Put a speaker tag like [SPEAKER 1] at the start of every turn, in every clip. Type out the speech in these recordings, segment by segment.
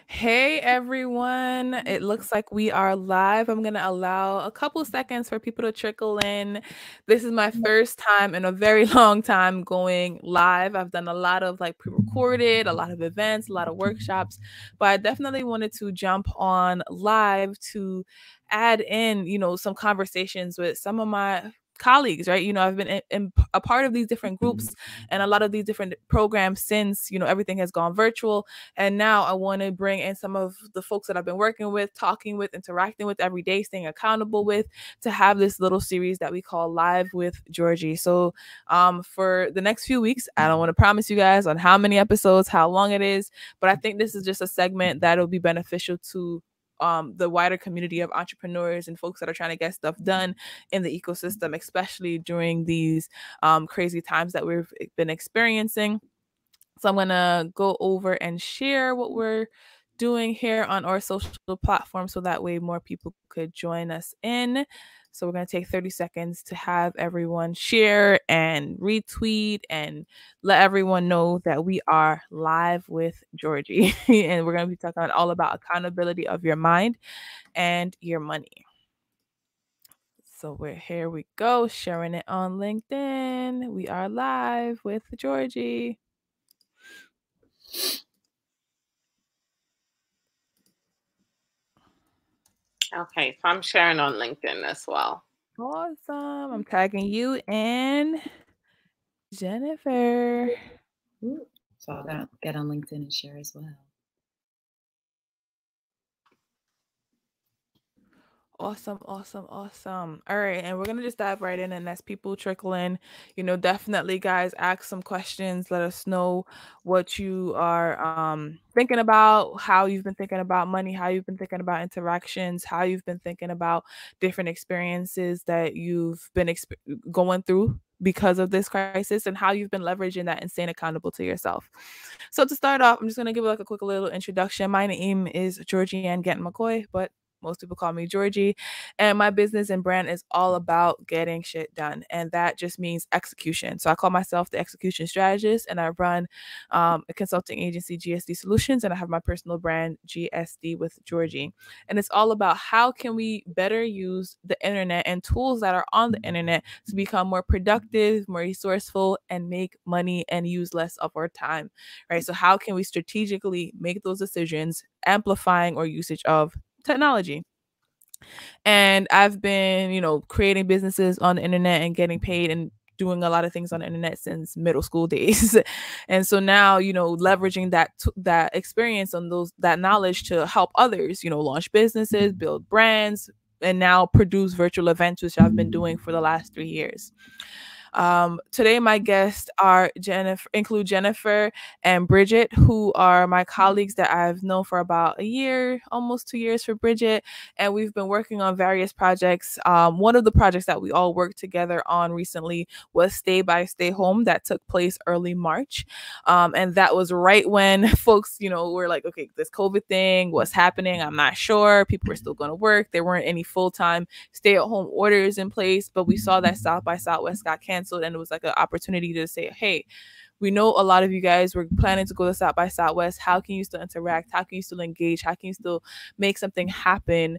[SPEAKER 1] Hey everyone, it looks like we are live. I'm going to allow a couple seconds for people to trickle in. This is my first time in a very long time going live. I've done a lot of like pre-recorded, a lot of events, a lot of workshops, but I definitely wanted to jump on live to add in, some conversations with some of my colleagues, right? I've been in a part of these different groups and a lot of these different programs since, everything has gone virtual. And now I want to bring in some of the folks that I've been working with, talking with, interacting with every day, staying accountable with, to have this little series that we call Live with Georgie. So for the next few weeks, I don't want to promise you guys on how many episodes, how long it is, but I think this is just a segment that will be beneficial to the wider community of entrepreneurs and folks that are trying to get stuff done in the ecosystem, especially during these crazy times that we've been experiencing. So I'm going to go over and share what we're doing here on our social platform so that way more people could join us in. So we're going to take 30 seconds to have everyone share and retweet and let everyone know that we are live with Georgie. And we're going to be talking all about accountability of your mind and your money. So here we go, sharing it on LinkedIn. We are live with Georgie.
[SPEAKER 2] Okay, so I'm sharing on LinkedIn as well.
[SPEAKER 1] Awesome. I'm tagging you and Jennifer.
[SPEAKER 3] Ooh, so I'll get on LinkedIn and share as well.
[SPEAKER 1] Awesome. All right, and we're gonna just dive right in, and as people trickle in, definitely guys, ask some questions. Let us know what you are thinking about, how you've been thinking about money, how you've been thinking about interactions, how you've been thinking about different experiences that you've been going through because of this crisis, and how you've been leveraging that and staying accountable to yourself. So to start off, I'm just gonna give like a quick little introduction. My name is Georgie-Ann McCoy, but most people call me Georgie, and my business and brand is all about getting shit done, and that just means execution. So I call myself the execution strategist, and I run a consulting agency, GSD Solutions, and I have my personal brand, GSD with Georgie. And it's all about how can we better use the internet and tools that are on the internet to become more productive, more resourceful, and make money and use less of our time, right? So how can we strategically make those decisions, amplifying our usage of technology? And I've been, creating businesses on the internet and getting paid and doing a lot of things on the internet since middle school days. And so now, leveraging that experience on that knowledge to help others, launch businesses, build brands, and now produce virtual events, which I've been doing for the last 3 years. Today, my guests include Jennifer and Bridget, who are my colleagues that I've known for about a year, almost 2 years for Bridget. And we've been working on various projects. One of the projects that we all worked together on recently was Stay by Stay Home, that took place early March. And that was right when folks, were like, okay, this COVID thing, what's happening? I'm not sure. People were still going to work. There weren't any full-time stay-at-home orders in place, but we saw that South by Southwest got canceled, and it was like an opportunity to say, hey, we know a lot of you guys were planning to go to South by Southwest. How can you still interact? How can you still engage? How can you still make something happen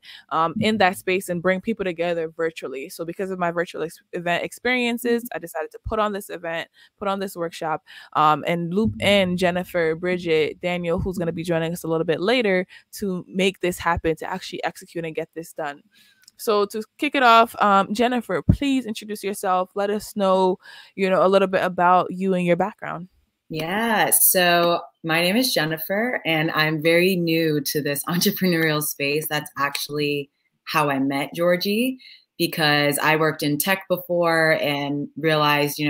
[SPEAKER 1] in that space and bring people together virtually? So because of my virtual event experiences, I decided to put on this event, put on this workshop, and loop in Jennifer, Bridget, Daniel, who's going to be joining us a little bit later, to make this happen, to actually execute and get this done. So to kick it off, Jennifer, please introduce yourself. Let us know, a little bit about you and your background.
[SPEAKER 3] Yeah, so my name is Jennifer, and I'm very new to this entrepreneurial space. That's actually how I met Georgie, because I worked in tech before and realized,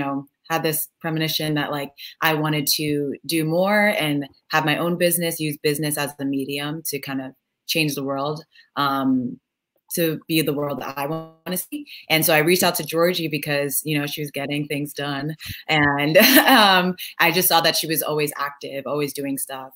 [SPEAKER 3] had this premonition that like I wanted to do more and have my own business, use business as the medium to kind of change the world. To be the world that I want to see. And so I reached out to Georgie because, she was getting things done. And I just saw that she was always active, always doing stuff.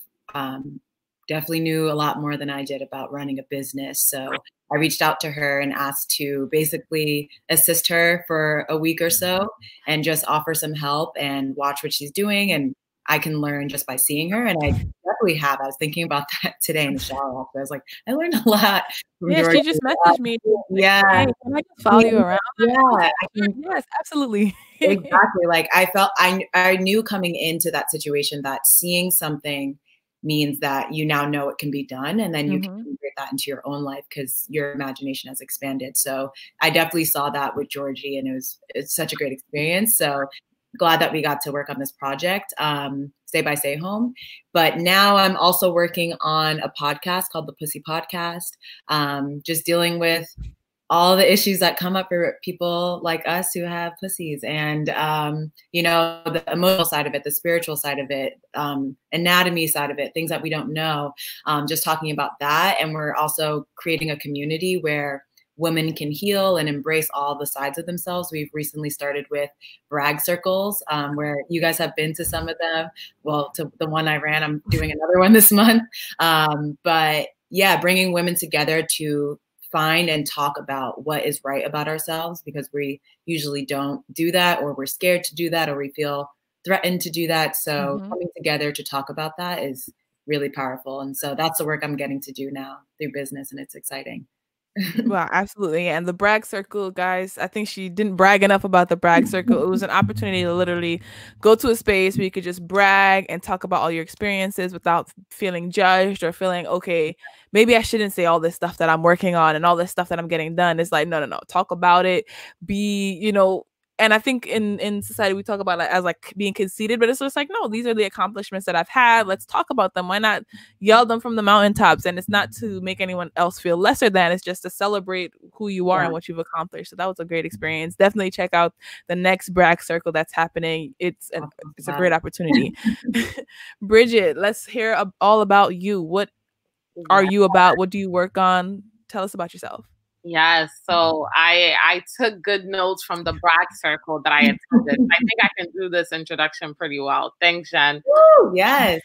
[SPEAKER 3] Definitely knew a lot more than I did about running a business. So I reached out to her and asked to basically assist her for a week or so and just offer some help and watch what she's doing. And I can learn just by seeing her. And I definitely have. I was thinking about that today in the shower. I was like, I learned a lot from
[SPEAKER 1] Yeah,
[SPEAKER 3] Georgie.
[SPEAKER 1] she just messaged me.
[SPEAKER 3] Yeah.
[SPEAKER 1] Like, hey, can I just follow you around?
[SPEAKER 3] Yeah.
[SPEAKER 1] Yes, absolutely.
[SPEAKER 3] Exactly. Like I knew coming into that situation that seeing something means that you now know it can be done, and then you can integrate that into your own life because your imagination has expanded. So I definitely saw that with Georgie, and it's such a great experience. So glad that we got to work on this project, Stay by Stay Home. But now I'm also working on a podcast called the Pussy Podcast, just dealing with all the issues that come up for people like us who have pussies, and the emotional side of it, the spiritual side of it, anatomy side of it, things that we don't know, just talking about that. And we're also creating a community where women can heal and embrace all the sides of themselves. We've recently started with brag circles, where you guys have been to some of them. Well, to the one I ran, I'm doing another one this month. But yeah, bringing women together to find and talk about what is right about ourselves, because we usually don't do that, or we're scared to do that, or we feel threatened to do that. So coming together to talk about that is really powerful. And so that's the work I'm getting to do now through business, and it's exciting.
[SPEAKER 1] Wow, absolutely. And the brag circle, guys, I think she didn't brag enough about the brag circle. It was an opportunity to literally go to a space where you could just brag and talk about all your experiences without feeling judged or feeling, okay, maybe I shouldn't say all this stuff that I'm working on and all this stuff that I'm getting done. It's like, no, talk about it. Be, and I think in society we talk about it as like being conceited, but it's just like, no, these are the accomplishments that I've had. Let's talk about them. Why not yell them from the mountaintops? And it's not to make anyone else feel lesser than. It's just to celebrate who you are and what you've accomplished. So that was a great experience. Definitely check out the next brag circle that's happening. It's a great opportunity. Bridget, let's hear all about you. What are you about? What do you work on? Tell us about yourself.
[SPEAKER 2] Yes, so I took good notes from the brag circle that I attended. I think I can do this introduction pretty well. Thanks, Jen.
[SPEAKER 3] Woo, yes.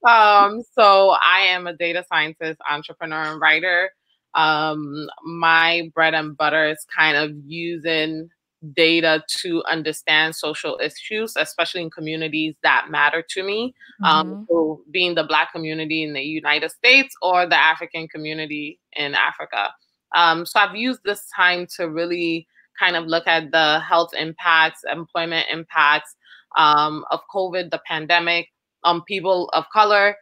[SPEAKER 2] So I am a data scientist, entrepreneur, and writer. My bread and butter is kind of using data to understand social issues, especially in communities that matter to me. So being the Black community in the United States or the African community in Africa. So I've used this time to really kind of look at the health impacts, employment impacts of COVID, the pandemic, on people of color,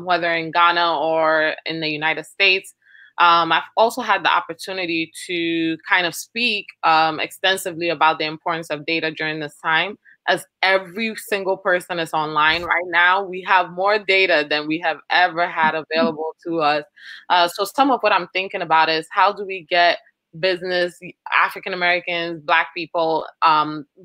[SPEAKER 2] whether in Ghana or in the United States. I've also had the opportunity to kind of speak extensively about the importance of data during this time. As every single person is online right now, we have more data than we have ever had available to us. So some of what I'm thinking about is, how do we get business, African Americans, Black people,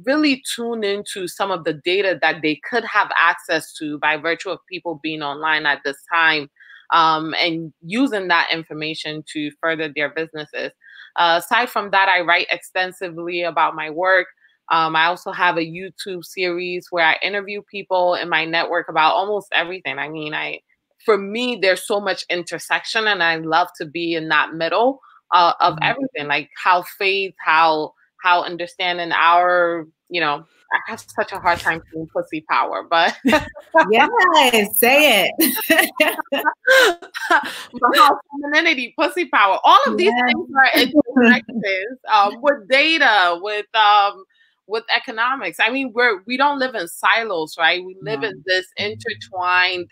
[SPEAKER 2] really tune into some of the data that they could have access to by virtue of people being online at this time, and using that information to further their businesses. Aside from that, I write extensively about my work. I also have a YouTube series where I interview people in my network about almost everything. I mean, for me, there's so much intersection, and I love to be in that middle of everything, like how faith, how understanding our, I have such a hard time saying pussy power, but
[SPEAKER 3] yes, say it.
[SPEAKER 2] But how femininity, pussy power, all of these things are interconnected with data, with economics. I mean, we don't live in silos, right? We live in this intertwined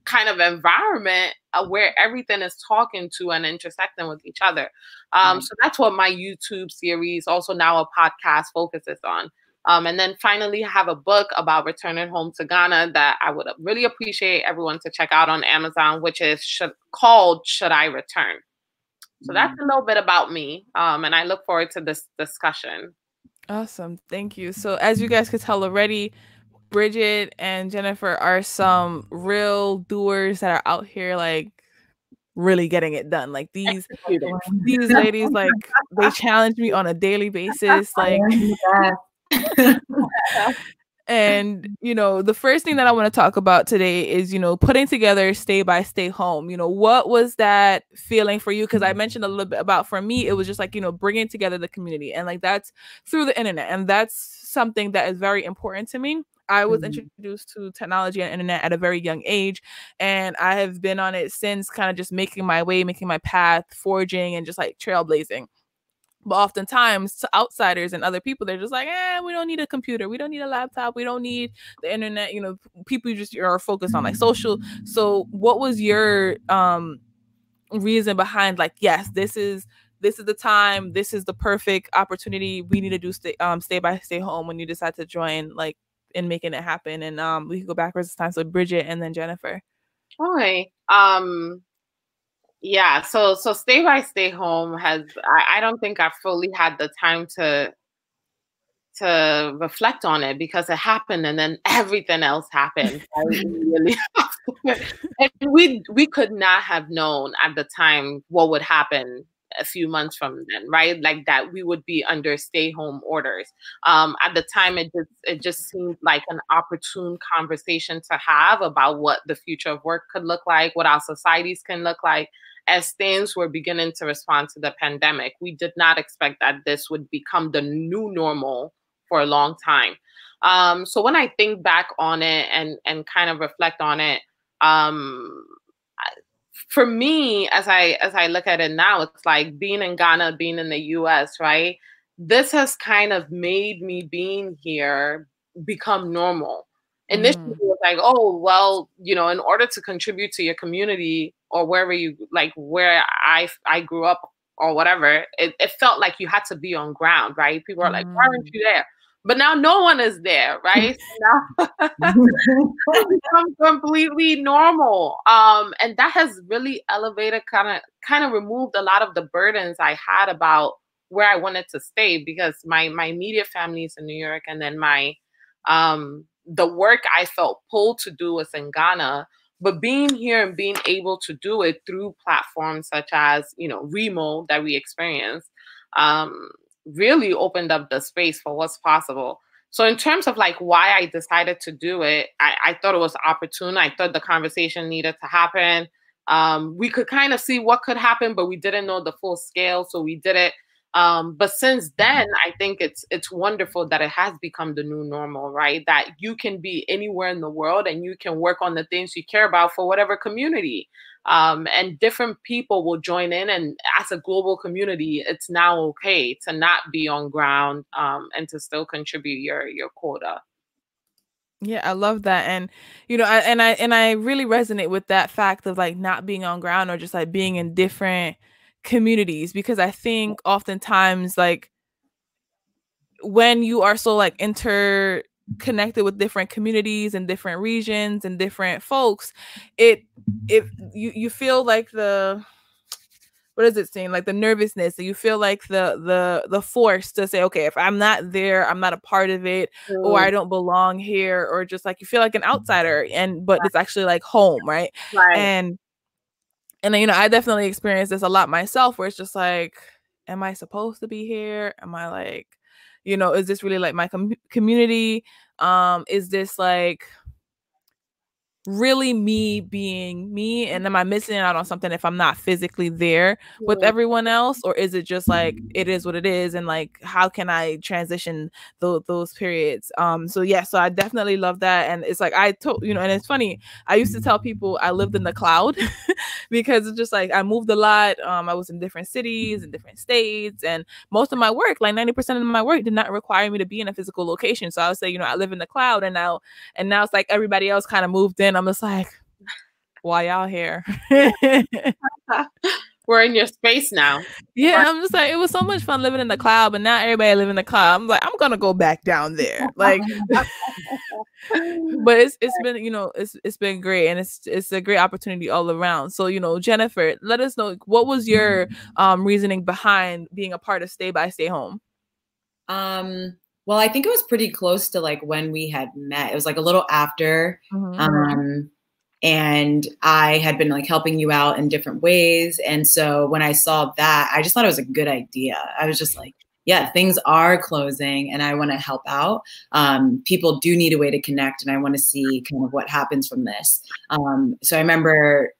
[SPEAKER 2] kind of environment where everything is talking to and intersecting with each other. So that's what my YouTube series, also now a podcast, focuses on. And then finally, I have a book about returning home to Ghana that I would really appreciate everyone to check out on Amazon, which is called Should I Return? So that's a little bit about me. And I look forward to this discussion.
[SPEAKER 1] Awesome. Thank you. So as you guys could tell already, Bridget and Jennifer are some real doers that are out here, like, really getting it done. Like these ladies, like, they challenge me on a daily basis. Like, and, the first thing that I want to talk about today is, putting together Stay by Stay Home. What was that feeling for you? Because I mentioned a little bit about, for me, it was just like, bringing together the community, and like that's through the internet. And that's something that is very important to me. I was introduced to technology and internet at a very young age, and I have been on it since, kind of just making my way, making my path, forging, and just like trailblazing. But oftentimes to outsiders and other people, they're just like, we don't need a computer. We don't need a laptop. We don't need the internet. You know, people just are focused on like social. So what was your reason behind like, yes, this is the time, this is the perfect opportunity. We need to do stay home when you decide to join, like, and making it happen. And we can go backwards this time. So Bridget and then Jennifer.
[SPEAKER 2] Okay. Yeah, so stay home has, I don't think I fully had the time to reflect on it, because it happened and then everything else happened. Really. And we could not have known at the time what would happen a few months from then, right? Like that we would be under stay home orders. At the time, it just seemed like an opportune conversation to have about what the future of work could look like, what our societies can look like, as things were beginning to respond to the pandemic. We did not expect that this would become the new normal for a long time. So when I think back on it and kind of reflect on it, for me, as I look at it now, it's like being in Ghana, being in the US, right? This has kind of made me being here become normal. Initially, it was like, oh, well, you know, in order to contribute to your community or wherever you, like where I grew up or whatever, it felt like you had to be on ground, right? People are like, why aren't you there? But now no one is there, right? So now it's become completely normal. And that has really elevated, kind of removed a lot of the burdens I had about where I wanted to stay, because my immediate family is in New York, and then my the work I felt pulled to do was in Ghana. But being here and being able to do it through platforms such as, you know, Remo that we experienced, really opened up the space for what's possible. So in terms of like why I decided to do it, I thought it was opportune. I thought the conversation needed to happen. We could kind of see what could happen, but we didn't know the full scale, so we did it. But since then, I think it's wonderful that it has become the new normal, right? That you can be anywhere in the world and you can work on the things you care about for whatever community. And different people will join in, and as a global community, it's now okay to not be on ground, and to still contribute your quota.
[SPEAKER 1] Yeah, I love that. And you know, I really resonate with that fact of like not being on ground, or just like being in different communities, because I think oftentimes, like, when you are so like interconnected with different communities and different regions and different folks, you feel like what does it seem like, the nervousness, and you feel like the force to say, okay, if I'm not there, I'm not a part of it, or I don't belong here, or just like you feel like an outsider, but it's actually like home, right? And you know, I definitely experienced this a lot myself, where it's just like, am I supposed to be here? Am I like, you know, is this really like my community? Is this like really me being me, and am I missing out on something if I'm not physically there with everyone else? Or is it just like, it is what it is, and like, how can I transition those periods? So yeah, so I definitely love that. And it's like, you know, and it's funny, I used to tell people I lived in the cloud because it's just like, I moved a lot. I was in different cities and different states, and most of my work, like 90% of my work, did not require me to be in a physical location. So I would say, you know, I live in the cloud, and now it's like everybody else kind of moved in. I'm just like, why y'all here?
[SPEAKER 2] We're in your space now.
[SPEAKER 1] Yeah, I'm just like, it was so much fun living in the cloud, but now everybody live in the cloud. I'm like, I'm gonna go back down there. Like, but it's been, you know, it's been great, and it's a great opportunity all around. So, you know, Jennifer, let us know, what was your reasoning behind being a part of Stay Home?
[SPEAKER 3] Well, I think it was pretty close to like when we had met. It was like a little after. And I had been like helping you out in different ways. And so when I saw that, I just thought it was a good idea. I was just like, yeah, things are closing and I want to help out. People do need a way to connect, and I want to see kind of what happens from this. So I remember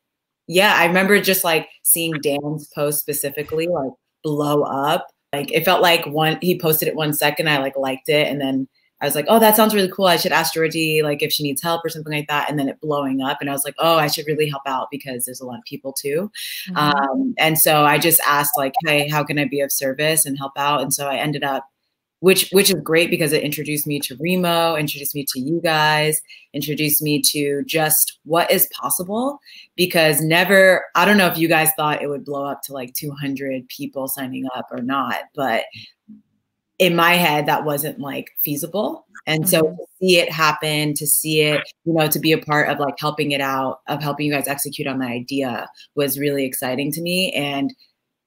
[SPEAKER 3] just like seeing Dan's post specifically like blow up. Like, it felt like he posted it 1 second, I like liked it, and then I was like, oh, that sounds really cool. I should ask Georgie like if she needs help or something like that. And then it blowing up. And I was like, oh, I should really help out because there's a lot of people too. And so I just asked like, hey, how can I be of service and help out? And so I ended up, which is great because it introduced me to Remo, introduced me to you guys, introduced me to just what is possible, because never, I don't know if you guys thought it would blow up to like 200 people signing up or not, but in my head, that wasn't like feasible. And so to see it happen, to see it, you know, to be a part of like helping it out, of helping you guys execute on the idea was really exciting to me. And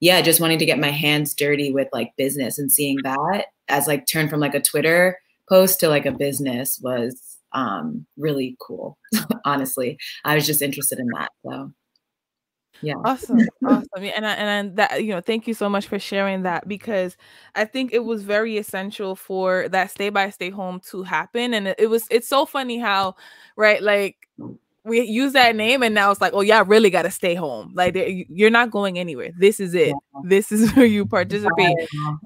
[SPEAKER 3] yeah, just wanting to get my hands dirty with like business and seeing that as like turn from like a Twitter post to like a business was really cool. Honestly, I was just interested in that. So yeah.
[SPEAKER 1] Awesome. And that, you know, thank you so much for sharing that, because I think it was very essential for that stay home to happen. And it's so funny how, right, like we use that name and now it's like, oh yeah, I really got to stay home. Like you're not going anywhere. This is it. Yeah. This is where you participate.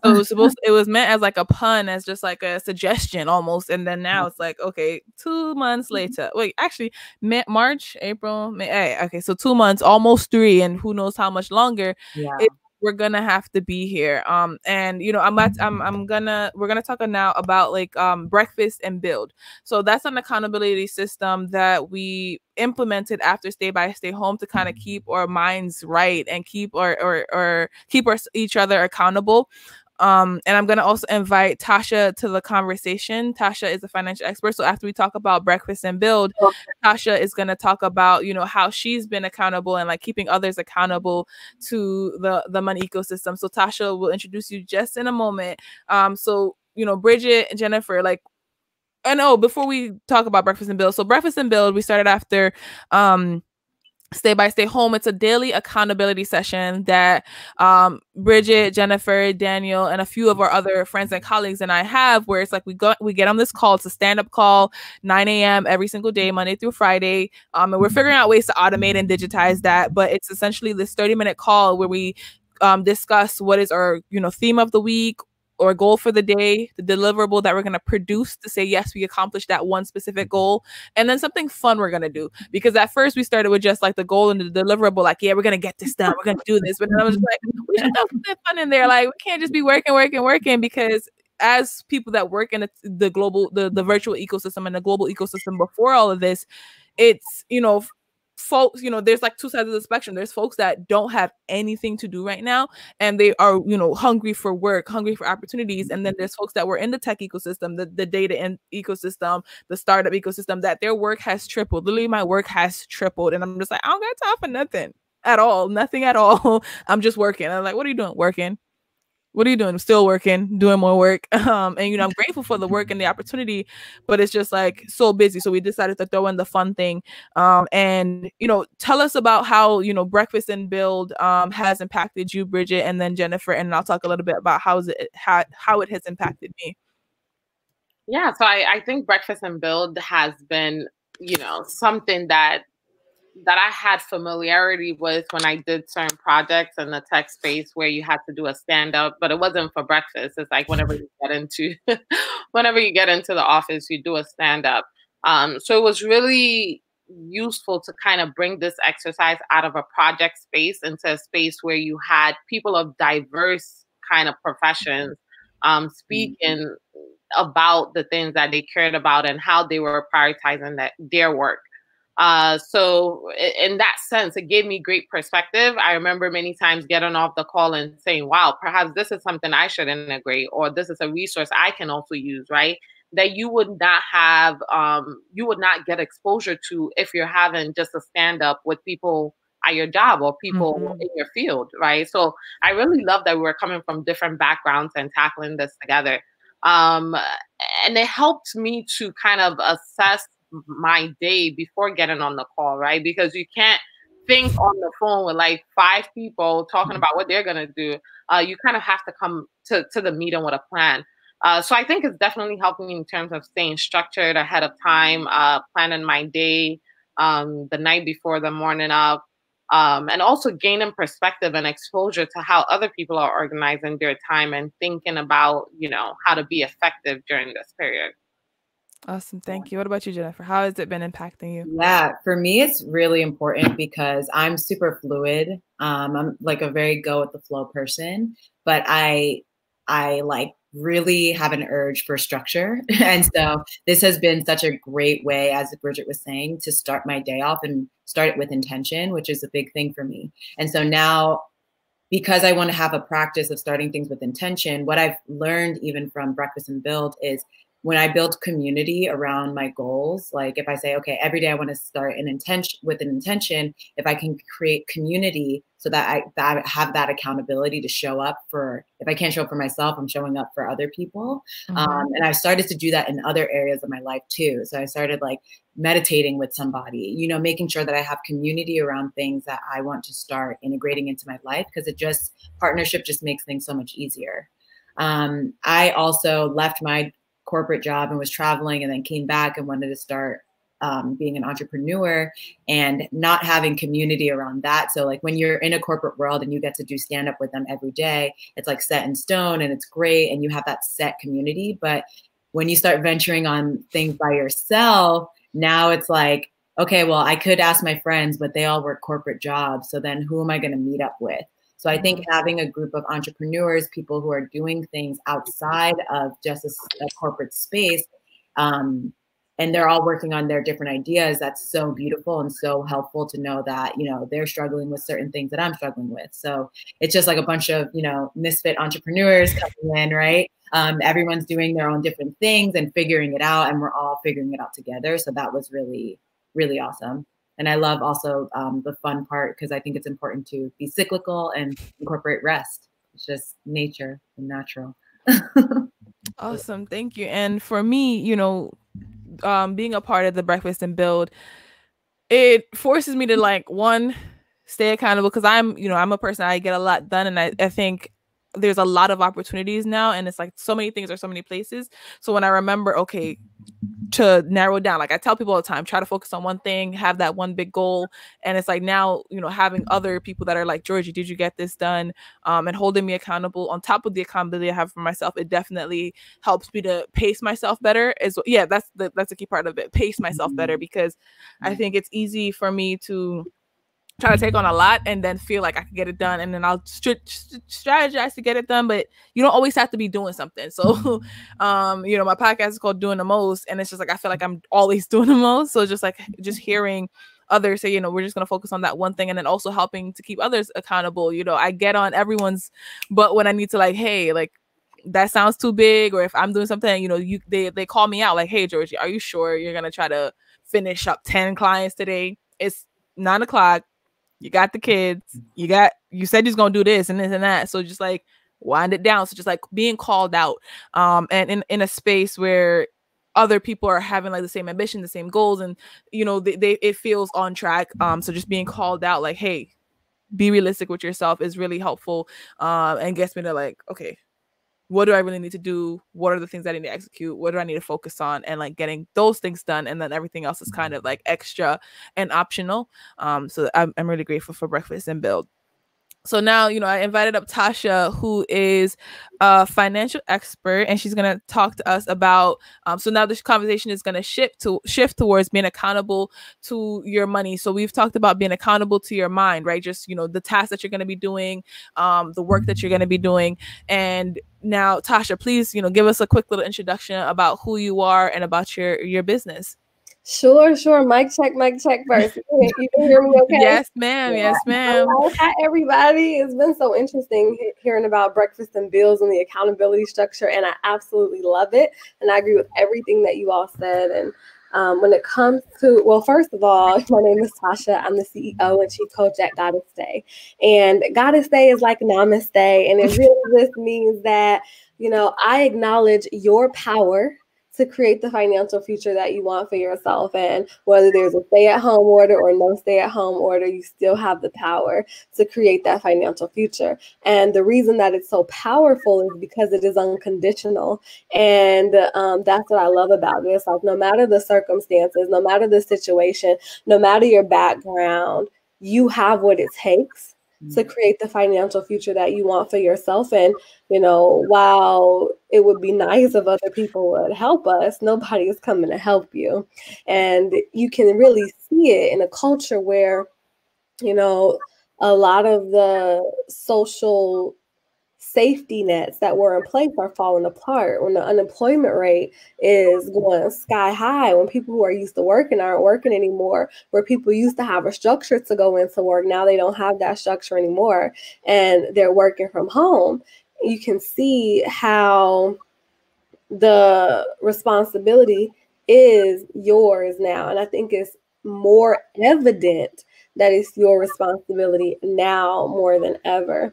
[SPEAKER 1] So it was meant as like a pun, as just like a suggestion almost. And then now it's like, okay, 2 months later, wait, actually March, April, May. Okay. So 2 months, almost 3, and who knows how much longer. Yeah. We're gonna have to be here. And you know, we're gonna talk now about like breakfast and build. So that's an accountability system that we implemented after stay home to kind of keep our minds right and keep each other accountable. And I'm going to also invite Tasha to the conversation. Tasha is a financial expert. So after we talk about breakfast and build, Tasha is going to talk about, you know, how she's been accountable and like keeping others accountable to the money ecosystem. So Tasha will introduce you just in a moment. So, you know, Bridget and Jennifer, like, I know before we talk about breakfast and build. So breakfast and build, we started after, stay home. It's a daily accountability session that Bridget, Jennifer, Daniel, and a few of our other friends and colleagues and I have, where it's like we get on this call. It's a stand-up call, 9 a.m. every single day, Monday through Friday. And we're figuring out ways to automate and digitize that. But it's essentially this 30-minute call where we discuss what is our, you know, theme of the week or goal for the day, the deliverable that we're going to produce to say, yes, we accomplished that one specific goal. And then something fun we're going to do. Because at first we started with just like the goal and the deliverable, like, yeah, we're going to get this done. We're going to do this. But then I was like, we should have something fun in there. Like, we can't just be working, because as people that work in the global, the virtual ecosystem and the global ecosystem before all of this, it's, you know, folks, you know, there's like two sides of the spectrum. There's folks that don't have anything to do right now, and they are, you know, hungry for work, hungry for opportunities. And then there's folks that were in the tech ecosystem, the data ecosystem, the startup ecosystem, that their work has tripled. Literally, my work has tripled. And I'm just like, I don't got time for nothing at all. Nothing at all. I'm just working. I'm like, what are you doing? Working. What are you doing? I'm still working, doing more work. And, you know, I'm grateful for the work and the opportunity, but it's just like so busy. So we decided to throw in the fun thing. And, you know, tell us about how, you know, breakfast and build has impacted you, Bridget, and then Jennifer. And I'll talk a little bit about how it has impacted me.
[SPEAKER 2] Yeah. So I think breakfast and build has been, you know, something that I had familiarity with when I did certain projects in the tech space where you had to do a stand up, but it wasn't for breakfast. It's like whenever you get into the office, you do a stand up. So it was really useful to kind of bring this exercise out of a project space into a space where you had people of diverse kind of professions speaking about the things that they cared about and how they were prioritizing their work. So in that sense, it gave me great perspective. I remember many times getting off the call and saying, wow, perhaps this is something I should integrate, or this is a resource I can also use, right? That you would not have, you would not get exposure to if you're having just a stand up with people at your job or people in your field, right? So I really love that we were coming from different backgrounds and tackling this together. And it helped me to kind of assess my day before getting on the call, right? Because you can't think on the phone with like 5 people talking about what they're gonna do. You kind of have to come to the meeting with a plan. So I think it's definitely helping me in terms of staying structured ahead of time, planning my day the night before, the morning of, and also gaining perspective and exposure to how other people are organizing their time and thinking about, you know, how to be effective during this period.
[SPEAKER 1] Awesome. Thank you. What about you, Jennifer? How has it been impacting you?
[SPEAKER 3] Yeah, for me, it's really important because I'm super fluid. I'm like a very go with the flow person, but I like really have an urge for structure. And so this has been such a great way, as Bridget was saying, to start my day off and start it with intention, which is a big thing for me. And so now, because I want to have a practice of starting things with intention, what I've learned even from Breakfast and Build is when I build community around my goals, like if I say, okay, every day I want to start an intention with an intention, if I can create community so that I have that accountability to show up for, if I can't show up for myself, I'm showing up for other people. And I started to do that in other areas of my life too. So I started like meditating with somebody, you know, making sure that I have community around things that I want to start integrating into my life, because it just, partnership just makes things so much easier. I also left my corporate job and was traveling, and then came back and wanted to start being an entrepreneur, and not having community around that. So like when you're in a corporate world and you get to do stand up with them every day, it's like set in stone and it's great and you have that set community. But when you start venturing on things by yourself, now it's like, okay, well, I could ask my friends, but they all work corporate jobs. So then who am I going to meet up with? So I think having a group of entrepreneurs, people who are doing things outside of just a corporate space, and they're all working on their different ideas, that's so beautiful and so helpful to know that, you know, they're struggling with certain things that I'm struggling with. So it's just like a bunch of, you know, misfit entrepreneurs coming in, right? Everyone's doing their own different things and figuring it out, and we're all figuring it out together. So that was really, really awesome. And I love also the fun part, because I think it's important to be cyclical and incorporate rest. It's just nature and natural.
[SPEAKER 1] Awesome. Thank you. And for me, you know, being a part of the Breakfast and Build, it forces me to like, one, stay accountable, because I'm a person, I get a lot done, and I think there's a lot of opportunities now, and it's like so many things are so many places. So when I remember, okay, to narrow down, like I tell people all the time, try to focus on one thing, have that one big goal. And it's like now, you know, having other people that are like, Georgie, did you get this done? And holding me accountable on top of the accountability I have for myself, it definitely helps me to pace myself better as well. Yeah, that's a key part of it, pace myself better, because I think it's easy for me to try to take on a lot and then feel like I can get it done, and then I'll strategize to get it done, but you don't always have to be doing something. So you know, my podcast is called Doing the Most, and it's just like I feel like I'm always doing the most. So just hearing others say, you know, we're just going to focus on that one thing, and then also helping to keep others accountable. You know, I get on everyone's butt when I need to, like, hey, like that sounds too big, or if I'm doing something, you know, they call me out like, hey Georgie, are you sure you're going to try to finish up 10 clients today? It's 9 o'clock. You got the kids, you said he's gonna do this and this and that. So just like wind it down. So just like being called out, and in a space where other people are having like the same ambition, the same goals, and you know, it feels on track. So just being called out, like, hey, be realistic with yourself, is really helpful, and gets me to like, okay, what do I really need to do? What are the things I need to execute? What do I need to focus on? And like getting those things done. And then everything else is kind of like extra and optional. So I'm really grateful for Breakfast and Build. So now, you know, I invited up Tasha, who is a financial expert, and she's going to talk to us about, so now this conversation is going to shift towards being accountable to your money. So we've talked about being accountable to your mind, right? Just, you know, the tasks that you're going to be doing, the work that you're going to be doing. And now, Tasha, please, you know, give us a quick little introduction about who you are and about your business.
[SPEAKER 4] Sure. Mic check first. You can hear me okay?
[SPEAKER 1] Yes, ma'am. Yes, ma'am.
[SPEAKER 4] Hi, everybody. It's been so interesting hearing about Breakfast and Builds and the accountability structure, and I absolutely love it. And I agree with everything that you all said. And when it comes to, well, first of all, my name is Tasha. I'm the CEO and Chief Coach at Goddess Day. And Goddess Day is like Namaste. And it really just means that, you know, I acknowledge your power to create the financial future that you want for yourself. And whether there's a stay-at-home order or no stay-at-home order, you still have the power to create that financial future. And the reason that it's so powerful is because it is unconditional. And that's what I love about it. It's like no matter the circumstances, no matter the situation, no matter your background, you have what it takes to create the financial future that you want for yourself. And, you know, while it would be nice if other people would help us, nobody is coming to help you. And you can really see it in a culture where, you know, a lot of the social safety nets that were in place are falling apart, when the unemployment rate is going sky high, when people who are used to working aren't working anymore, where people used to have a structure to go into work, now they don't have that structure anymore and they're working from home. You can see how the responsibility is yours now. And I think it's more evident that it's your responsibility now more than ever.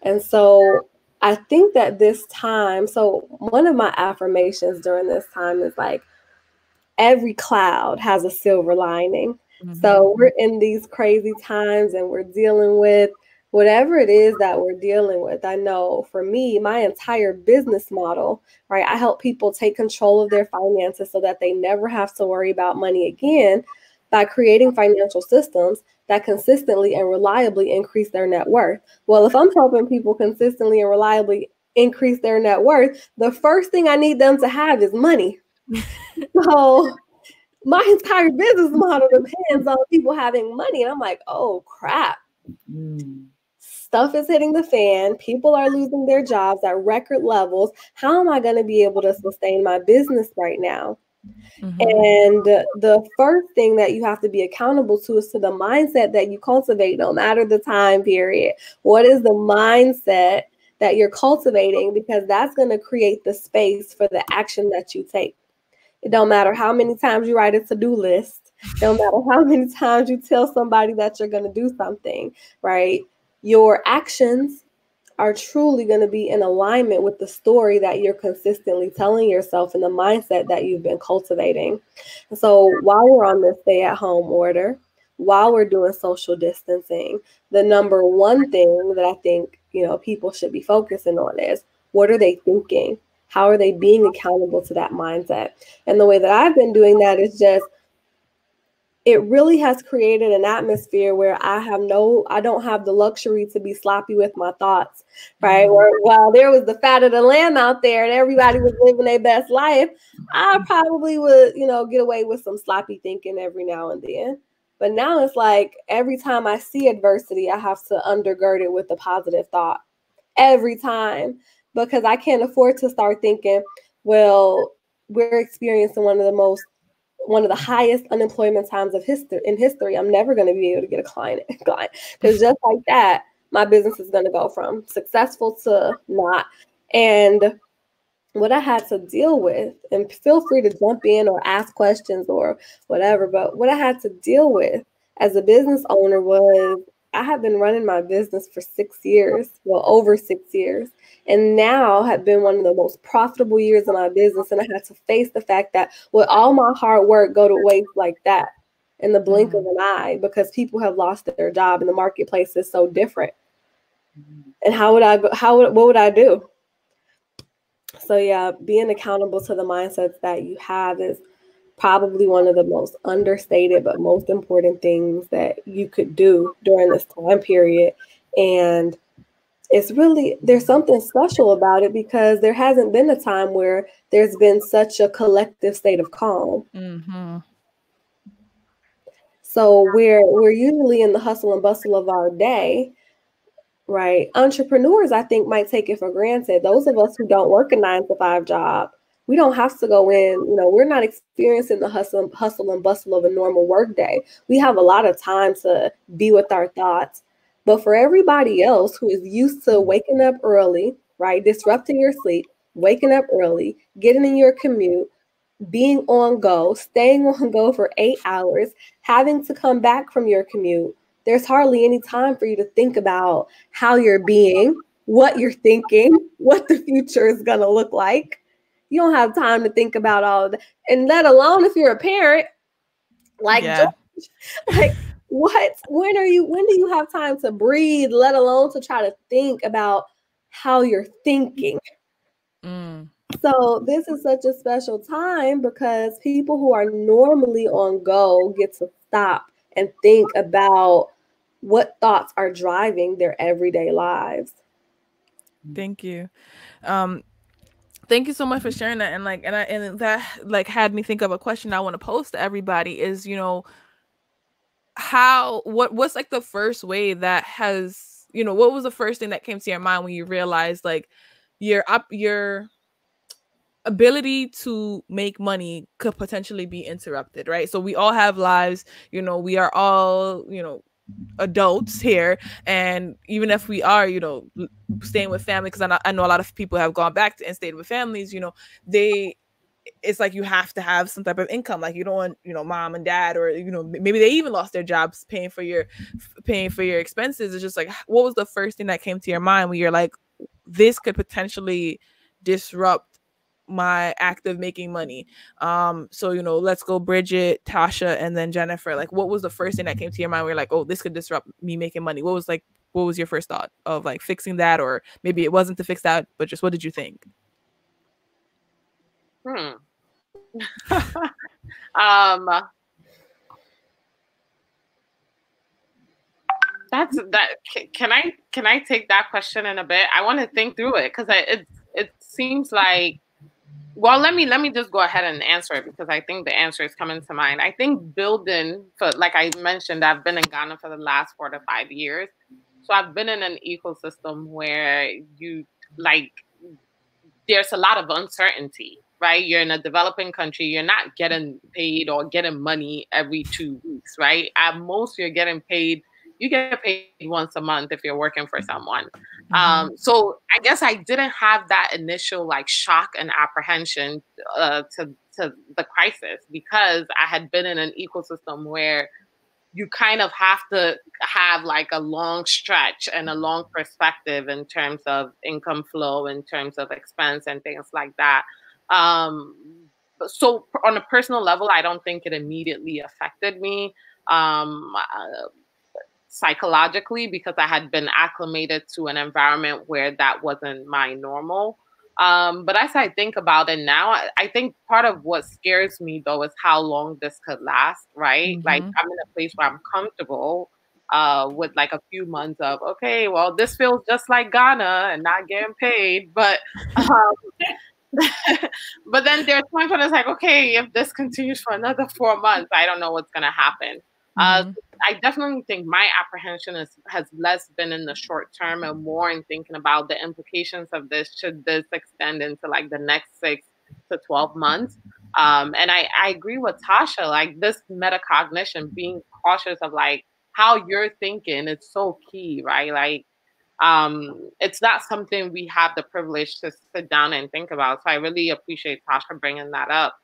[SPEAKER 4] And so I think that this time, so one of my affirmations during this time is like, every cloud has a silver lining. So we're in these crazy times and we're dealing with whatever it is that we're dealing with. I know for me, my entire business model, right? I help people take control of their finances so that they never have to worry about money again by creating financial systems that consistently and reliably increase their net worth. Well, if I'm helping people consistently and reliably increase their net worth, the first thing I need them to have is money. So my entire business model depends on people having money. And I'm like, oh, crap. Stuff is hitting the fan. People are losing their jobs at record levels. How am I going to be able to sustain my business right now? And the first thing that you have to be accountable to is to the mindset that you cultivate, no matter the time period. What is the mindset that you're cultivating? Because that's going to create the space for the action that you take. It don't matter how many times you write a to-do list. It don't matter how many times you tell somebody that you're going to do something, right? Your actions are truly going to be in alignment with the story that you're consistently telling yourself and the mindset that you've been cultivating. And so while we're on this stay-at-home order, while we're doing social distancing, the number one thing that I think, you know, people should be focusing on is, what are they thinking? How are they being accountable to that mindset? And the way that I've been doing that is just, it really has created an atmosphere where I don't have the luxury to be sloppy with my thoughts, right? While there was the fat of the lamb out there and everybody was living their best life, I probably would, you know, get away with some sloppy thinking every now and then. But now it's like, every time I see adversity, I have to undergird it with a positive thought every time, because I can't afford to start thinking, well, we're experiencing one of the highest unemployment times in history. I'm never going to be able to get a client, because just like that, my business is going to go from successful to not. And what I had to deal with, and feel free to jump in or ask questions or whatever, but what I had to deal with as a business owner was, I have been running my business for 6 years, well, over 6 years, and now have been one of the most profitable years of my business. And I had to face the fact that with all my hard work go to waste like that in the blink of an eye, because people have lost their job and the marketplace is so different. And what would I do? So yeah, being accountable to the mindsets that you have is probably one of the most understated but most important things that you could do during this time period. And it's really, there's something special about it, because there hasn't been a time where there's been such a collective state of calm. So we're usually in the hustle and bustle of our day, right? Entrepreneurs, I think, might take it for granted. Those of us who don't work a 9-to-5 job, we don't have to go in, you know, we're not experiencing the hustle and bustle of a normal work day. We have a lot of time to be with our thoughts. But for everybody else who is used to waking up early, right, disrupting your sleep, waking up early, getting in your commute, being on go, staying on go for 8 hours, having to come back from your commute, there's hardly any time for you to think about how you're being, what you're thinking, what the future is going to look like. You don't have time to think about all of that. And let alone if you're a parent, like, George, like, when do you have time to breathe, let alone to try to think about how you're thinking? So this is such a special time, because people who are normally on go get to stop and think about what thoughts are driving their everyday lives.
[SPEAKER 1] Thank you. Thank you so much for sharing that. And that like had me think of a question I want to pose to everybody is, you know, what's like the first way that has, you know, what was the first thing that came to your mind when you realized like your ability to make money could potentially be interrupted, right? So we all have lives, you know, we are all, you know, adults here, and even if we are, you know, staying with family, because I know a lot of people have gone back to and stayed with families, you know, it's like you have to have some type of income. Like you don't want, you know, mom and dad, or, you know, maybe they even lost their jobs paying for your expenses. It's just like, what was the first thing that came to your mind when you're like, this could potentially disrupt my act of making money? So, you know, let's go Bridget, Tasha, and then Jennifer. Like, what was the first thing that came to your mind where you're like, oh, this could disrupt me making money? What was your first thought of like fixing that? Or maybe it wasn't to fix that, but just what did you think?
[SPEAKER 2] That's that. Can I take that question in a bit? I want to think through it, because it seems like, well, let me just go ahead and answer it, because I think the answer is coming to mind. I think building, for, like I mentioned, I've been in Ghana for the last 4 to 5 years. So I've been in an ecosystem where you like, there's a lot of uncertainty, right? You're in a developing country. You're not getting paid or getting money every 2 weeks, right? At most, you get paid once a month if you're working for someone. So I guess I didn't have that initial like shock and apprehension to the crisis, because I had been in an ecosystem where you kind of have to have like a long stretch and a long perspective in terms of income flow, in terms of expense and things like that. So on a personal level, I don't think it immediately affected me psychologically, because I had been acclimated to an environment where that wasn't my normal. But as I think about it now, I think part of what scares me though is how long this could last, right? Like I'm in a place where I'm comfortable with like a few months of, okay, well, this feels just like Ghana and not getting paid. But but then there's points when it's like, okay, if this continues for another 4 months, I don't know what's going to happen. I definitely think my apprehension has less been in the short term and more in thinking about the implications of this, should this extend into like the next 6 to 12 months. And I agree with Tasha, like this metacognition, being cautious of like how you're thinking, it's so key, right? Like, it's not something we have the privilege to sit down and think about. So I really appreciate Tasha bringing that up.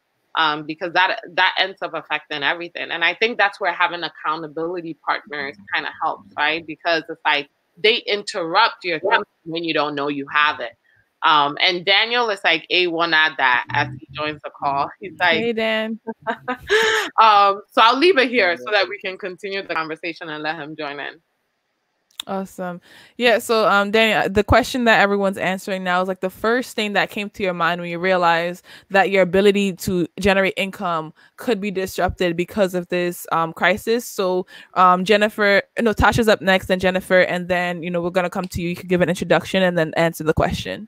[SPEAKER 2] Because that ends up affecting everything. And I think that's where having accountability partners kind of helps, right? Because it's like they interrupt your thinking when you don't know you have it. And Daniel is like A1 at that as he joins the call. He's like,
[SPEAKER 1] hey, Dan.
[SPEAKER 2] So I'll leave it here so that we can continue the conversation and let him join in.
[SPEAKER 1] Awesome. Yeah. So, Daniel, the question that everyone's answering now is like the first thing that came to your mind when you realized that your ability to generate income could be disrupted because of this crisis. So, Tasha's up next, then Jennifer, and then, you know, we're going to come to you. You could give an introduction and then answer the question.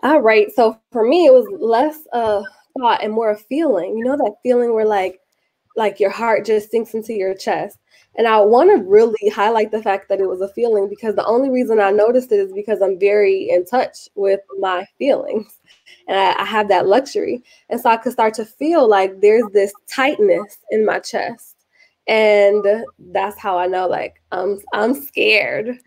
[SPEAKER 4] All right. So for me, it was less thought and more a feeling. You know, that feeling where like your heart just sinks into your chest. And I want to really highlight the fact that it was a feeling, because the only reason I noticed it is because I'm very in touch with my feelings, and I have that luxury. And so I could start to feel like there's this tightness in my chest. And that's how I know, like, I'm scared,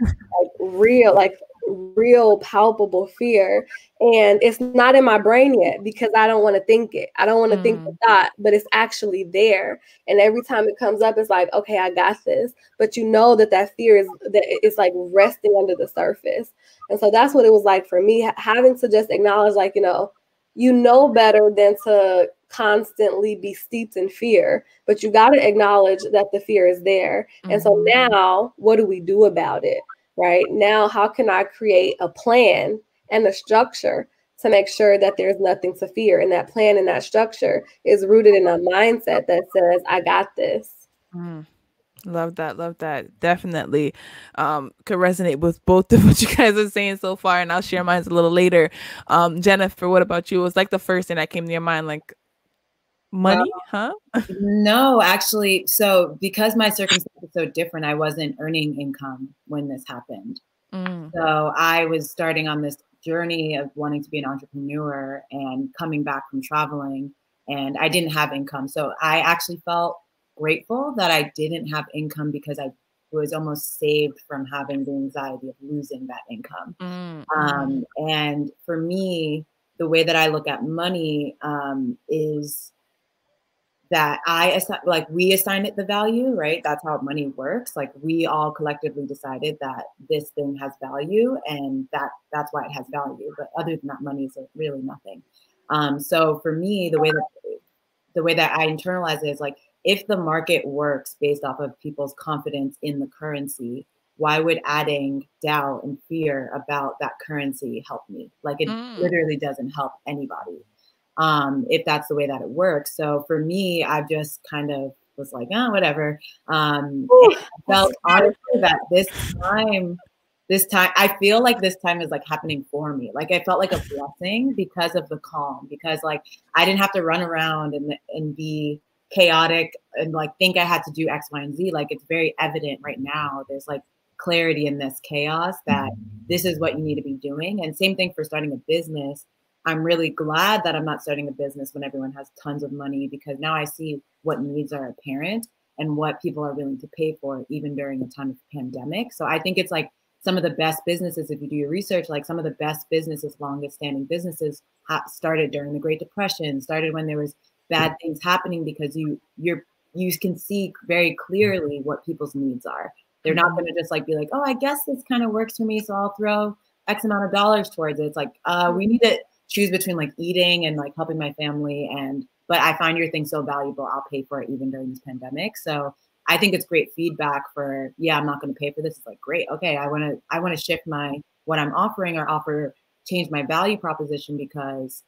[SPEAKER 4] like real palpable fear. And it's not in my brain yet, because I don't want to think it. I don't want to think the thought, but it's actually there. And every time it comes up, it's like, okay, I got this. But you know that fear it's like resting under the surface. And so that's what it was like for me, having to just acknowledge, like, you know better than to constantly be steeped in fear, but you got to acknowledge that the fear is there. And so now what do we do about it? Right now, how can I create a plan and a structure to make sure that there's nothing to fear? And that plan and that structure is rooted in a mindset that says, I got this.
[SPEAKER 1] Love that. Love that. Definitely could resonate with both of what you guys are saying so far. And I'll share mine a little later. Jennifer, what about you? It was like the first thing that came to your mind, like money, huh?
[SPEAKER 3] No, actually. So because my circumstance was so different, I wasn't earning income when this happened. So I was starting on this journey of wanting to be an entrepreneur and coming back from traveling, and I didn't have income. So I actually felt grateful that I didn't have income because I was almost saved from having the anxiety of losing that income. And for me, the way that I look at money is that we assigned it the value, right? That's how money works. Like we all collectively decided that this thing has value, and that's why it has value. But other than that, money is really nothing. So for me, the way that I internalize it is like, if the market works based off of people's confidence in the currency, why would adding doubt and fear about that currency help me? Like it literally doesn't help anybody. If that's the way that it works. So for me, I just kind of was like, oh, whatever. I felt honestly that this time, I feel like this time is like happening for me. Like I felt like a blessing because of the calm, because like I didn't have to run around and be chaotic and like think I had to do X, Y, and Z. Like it's very evident right now. There's like clarity in this chaos that this is what you need to be doing. And same thing for starting a business. I'm really glad that I'm not starting a business when everyone has tons of money, because now I see what needs are apparent and what people are willing to pay for, even during a time of pandemic. So I think it's like some of the best businesses, if you do your research, like some of the best businesses, longest standing businesses started during the Great Depression, started when there was bad things happening, because you can see very clearly what people's needs are. They're not going to just like be like, oh, I guess this kind of works for me, so I'll throw X amount of dollars towards it. It's like, we need to choose between like eating and like helping my family, but I find your thing so valuable, I'll pay for it even during this pandemic. So I think it's great feedback for, yeah, I'm not going to pay for this. It's like, great. Okay. I want to shift what I'm offering, or change my value proposition, because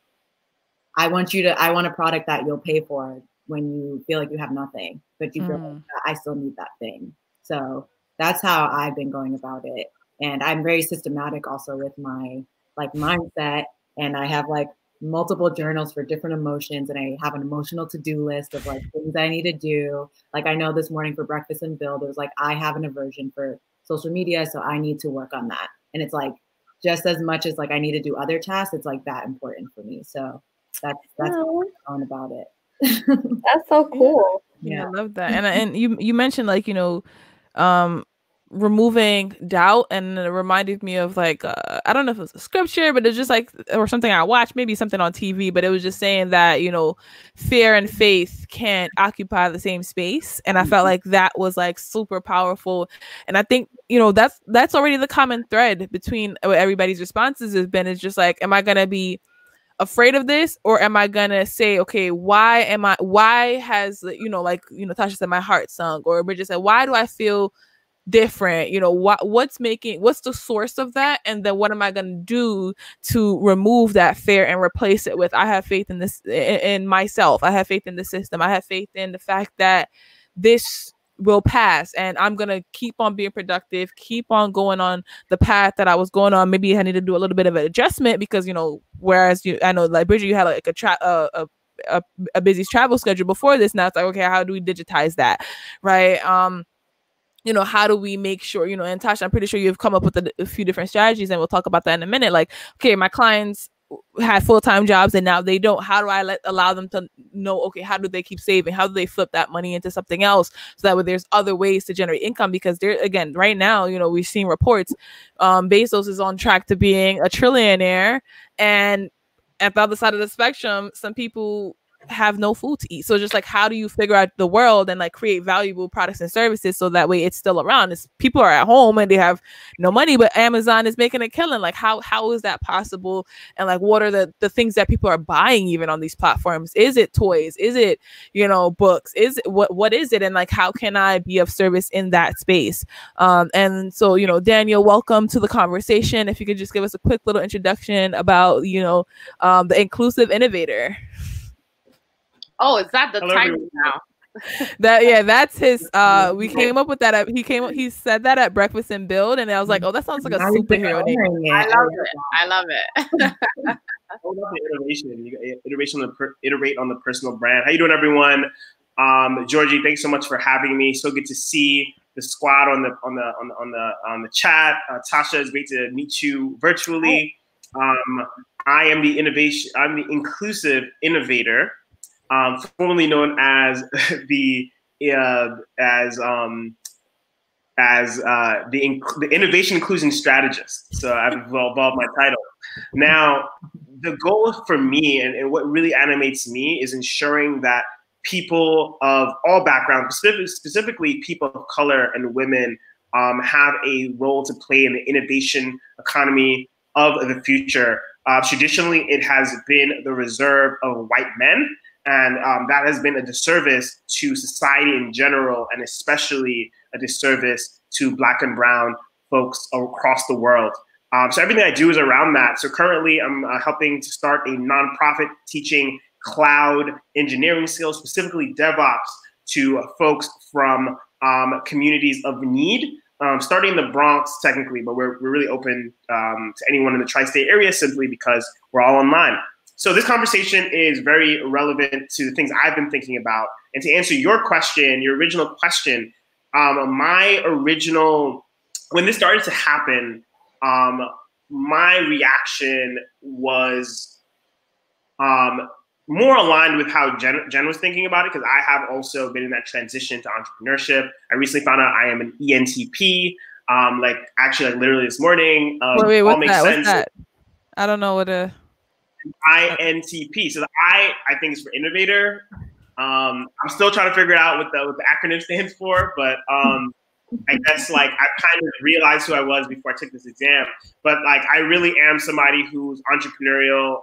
[SPEAKER 3] I want a product that you'll pay for when you feel like you have nothing, but you feel like I still need that thing. So that's how I've been going about it. And I'm very systematic also with my like mindset. And I have like multiple journals for different emotions. And I have an emotional to-do list of like things I need to do. Like I know this morning for breakfast and build, it was like, I have an aversion for social media, so I need to work on that. And it's like, just as much as like I need to do other tasks, it's like that important for me. So that's on about it.
[SPEAKER 4] That's so cool.
[SPEAKER 1] Yeah, I love that. And you mentioned like, removing doubt, and it reminded me of like I don't know if it was a scripture, but it's just like, or something I watched, maybe something on TV, but it was just saying that fear and faith can't occupy the same space, and I felt like that was like super powerful. And I think that's already the common thread between what everybody's responses has been, is just like, am I gonna be afraid of this, or am I gonna say, okay, why has Tasha said, my heart sunk, or Bridget said, why do I feel different? What's the source of that, and then what am I going to do to remove that fear and replace it with, I have faith in this, in myself, I have faith in the system, I have faith in the fact that this will pass, and I'm gonna keep on being productive, keep on going on the path that I was going on. Maybe I need to do a little bit of an adjustment, because whereas I know like Bridget, you had like a busy travel schedule before this. Now it's like, okay, how do we digitize that, right? How do we make sure, and Tasha, I'm pretty sure you've come up with a few different strategies, and we'll talk about that in a minute. Like, okay, my clients had full-time jobs and now they don't. How do I allow them to know, okay, how do they keep saving? How do they flip that money into something else, so that way there's other ways to generate income? Because there, again, right now, we've seen reports, Bezos is on track to being a trillionaire, and at the other side of the spectrum, some people have no food to eat. So just like, how do you figure out the world and like create valuable products and services so that way it's still around? People are at home and they have no money, but Amazon is making a killing. Like how is that possible? And like, what are the things that people are buying even on these platforms? Is it toys? Is it, books? Is it what is it? And like, how can I be of service in that space? And so, Daniel, welcome to the conversation. If you could just give us a quick little introduction about, the inclusive innovator.
[SPEAKER 2] Oh, is that the title now?
[SPEAKER 1] That's his. We came up with that. He said that at Breakfast and Build, and I was like, oh, that sounds like a superhero name.
[SPEAKER 2] I love it.
[SPEAKER 5] I love the iteration. You iterate on the personal brand. How you doing, everyone? Georgie, thanks so much for having me. So good to see the squad on the chat. Tasha, it's great to meet you virtually. I am the inclusive innovator, formerly known as the innovation inclusion strategist. So I've evolved my title. Now, the goal for me and what really animates me is ensuring that people of all backgrounds, specifically people of color and women, have a role to play in the innovation economy of the future. Traditionally, it has been the reserve of white men, and that has been a disservice to society in general, and especially a disservice to Black and brown folks across the world. So everything I do is around that. So currently, I'm helping to start a nonprofit teaching cloud engineering skills, specifically DevOps, to folks from communities of need, starting in the Bronx technically, but we're really open to anyone in the tri-state area simply because we're all online. So this conversation is very relevant to the things I've been thinking about. And to answer your question, your original question, when this started to happen, my reaction was more aligned with how Jen was thinking about it, because I have also been in that transition to entrepreneurship. I recently found out I am an ENTP, literally this morning.
[SPEAKER 1] Wait, what's that? I don't know what a...
[SPEAKER 5] INTP. So the I think is for innovator. I'm still trying to figure out what the acronym stands for, but I guess I kind of realized who I was before I took this exam. But I really am somebody who's entrepreneurial.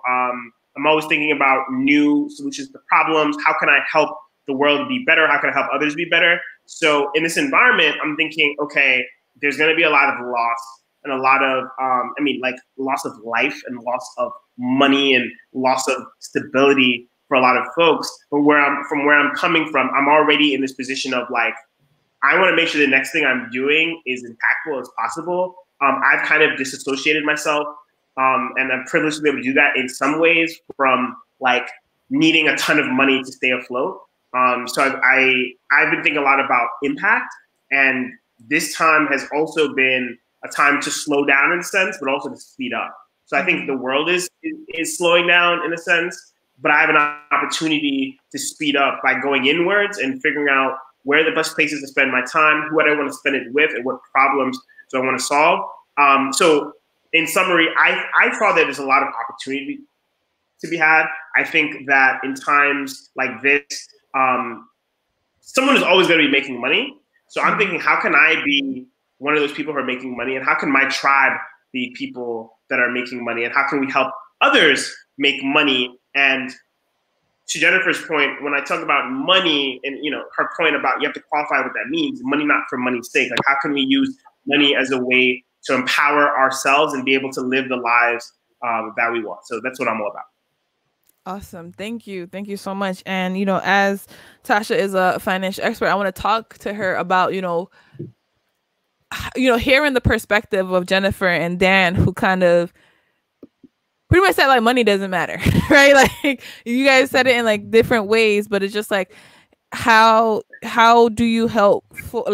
[SPEAKER 5] I'm always thinking about new solutions to problems. How can I help the world be better? How can I help others be better? So in this environment, I'm thinking, okay, there's going to be a lot of loss and a lot of, loss of life and loss of money and loss of stability for a lot of folks. But from where I'm coming from, I'm already in this position of I want to make sure the next thing I'm doing is impactful as possible. I've kind of disassociated myself, and I'm privileged to be able to do that in some ways from needing a ton of money to stay afloat. So I've been thinking a lot about impact, and this time has also been a time to slow down in a sense, but also to speed up. So I think the world is slowing down in a sense, but I have an opportunity to speed up by going inwards and figuring out where are the best places to spend my time, who do I want to spend it with, and what problems do I want to solve. So in summary, I saw that there's a lot of opportunity to be had. I think that in times like this, someone is always going to be making money. So I'm thinking, how can I be one of those people who are making money, and how can my tribe be people that are making money, and how can we help others make money? And to Jennifer's point, when I talk about money and her point about you have to qualify what that means, money not for money's sake, how can we use money as a way to empower ourselves and be able to live the lives that we want? So that's what I'm all about.
[SPEAKER 1] Awesome. Thank you. Thank you so much. And, as Tasha is a financial expert, I want to talk to her about, hearing the perspective of Jennifer and Dan, who kind of pretty much said money doesn't matter, right? You guys said it in different ways, but it's just how do you help for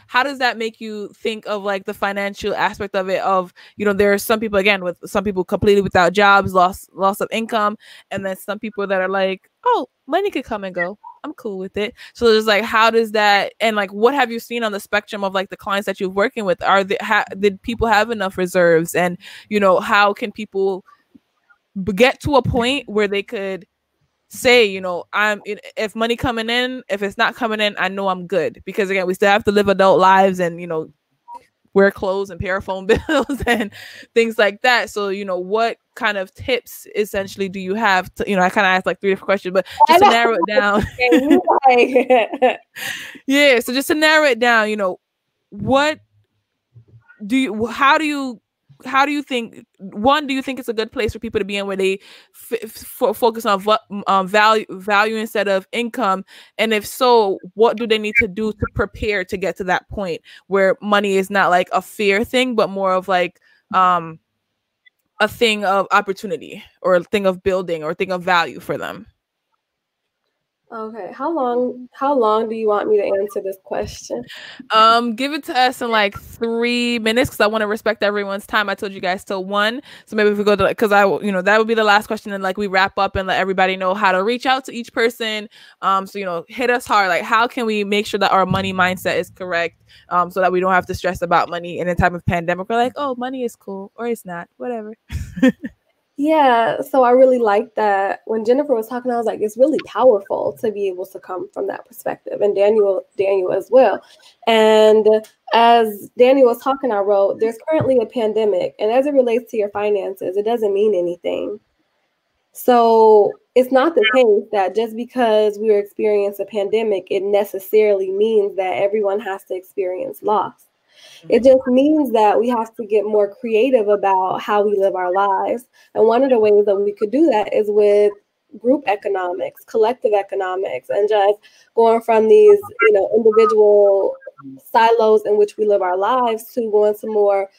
[SPEAKER 1] how does that make you think of the financial aspect of it, of there are some people, again, with some people completely without jobs, loss of income, and then some people that are oh, money could come and go, I'm cool with it. So there's how does that, and what have you seen on the spectrum of the clients that you're working with? Did people have enough reserves, and how can people get to a point where they could say, if money coming in, if it's not coming in, I know I'm good, because again, we still have to live adult lives and wear clothes and pay our phone bills and things like that. So what kind of tips essentially do you have to, I kind of asked 3 different questions, but just to narrow it down. So just to narrow it down, how do you how do you think, one, do you think it's a good place for people to be in where they focus on value instead of income? And if so, what do they need to do to prepare to get to that point where money is not like a fear thing, but more of like a thing of opportunity or a thing of building or a thing of value for them?
[SPEAKER 4] Okay, how long do you want me to answer this question?
[SPEAKER 1] Give it to us in like 3 minutes because I want to respect everyone's time. I told you guys till 1, so maybe if we go to, because that would be the last question, and like we wrap up and let everybody know how to reach out to each person. So hit us hard. Like, how can we make sure that our money mindset is correct, so that we don't have to stress about money in a time of pandemic? We're like, oh, money is cool or it's not, whatever.
[SPEAKER 4] Yeah, so I really like that. When Jennifer was talking, I was like, it's really powerful to be able to come from that perspective, and Daniel as well. And as Daniel was talking, I wrote, there's currently a pandemic, and as it relates to your finances, it doesn't mean anything. So it's not the case that just because we're experiencing a pandemic, it necessarily means that everyone has to experience loss. It just means that we have to get more creative about how we live our lives. And one of the ways that we could do that is with group economics, collective economics, and just going from these, individual silos in which we live our lives to going to more,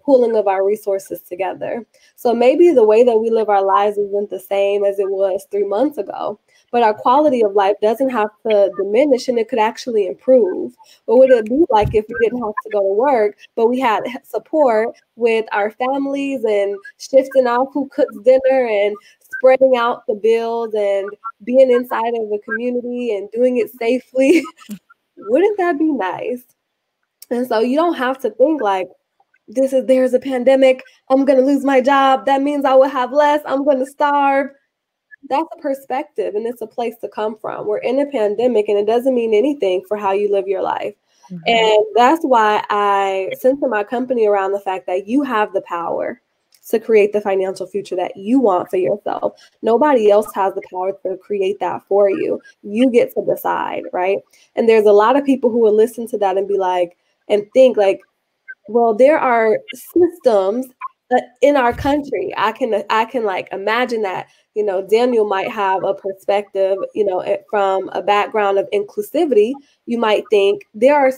[SPEAKER 4] pooling of our resources together. So maybe the way that we live our lives isn't the same as it was 3 months ago, but our quality of life doesn't have to diminish, and it could actually improve. What would it be like if we didn't have to go to work, but we had support with our families and shifting out who cooks dinner and spreading out the bills and being inside of the community and doing it safely? Wouldn't that be nice? And so you don't have to think like, there's a pandemic, I'm going to lose my job, that means I will have less, I'm going to starve. That's a perspective, and it's a place to come from. We're in a pandemic, and it doesn't mean anything for how you live your life. Mm-hmm. And that's why I center my company around the fact that you have the power to create the financial future that you want for yourself. Nobody else has the power to create that for you. You get to decide, right? And there's a lot of people who will listen to that and be like, and think like, well, there are systems in our country. I can like imagine that, Daniel might have a perspective, from a background of inclusivity. You might think there are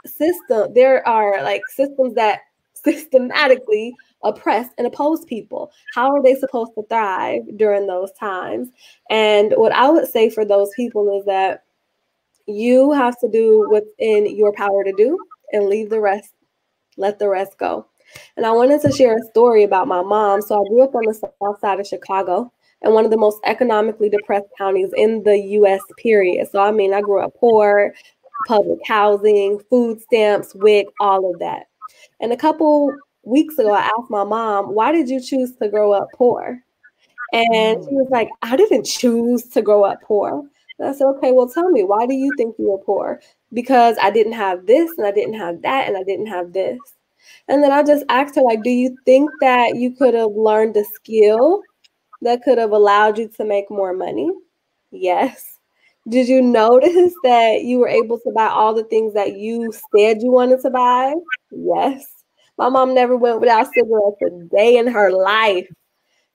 [SPEAKER 4] systems that systematically oppress and oppose people. How are they supposed to thrive during those times? And what I would say for those people is that you have to do what's in your power to do and leave the rest. Let the rest go. And I wanted to share a story about my mom. So I grew up on the south side of Chicago, and one of the most economically depressed counties in the U.S., period. So, I grew up poor, public housing, food stamps, WIC, all of that. And a couple weeks ago, I asked my mom, why did you choose to grow up poor? And she was like, I didn't choose to grow up poor. And I said, okay, well, tell me, why do you think you were poor? Because I didn't have this, and I didn't have that, and I didn't have this. And then I just asked her, like, do you think that you could have learned a skill that could have allowed you to make more money? Yes. Did you notice that you were able to buy all the things that you said you wanted to buy? Yes. My mom never went without cigarettes a day in her life,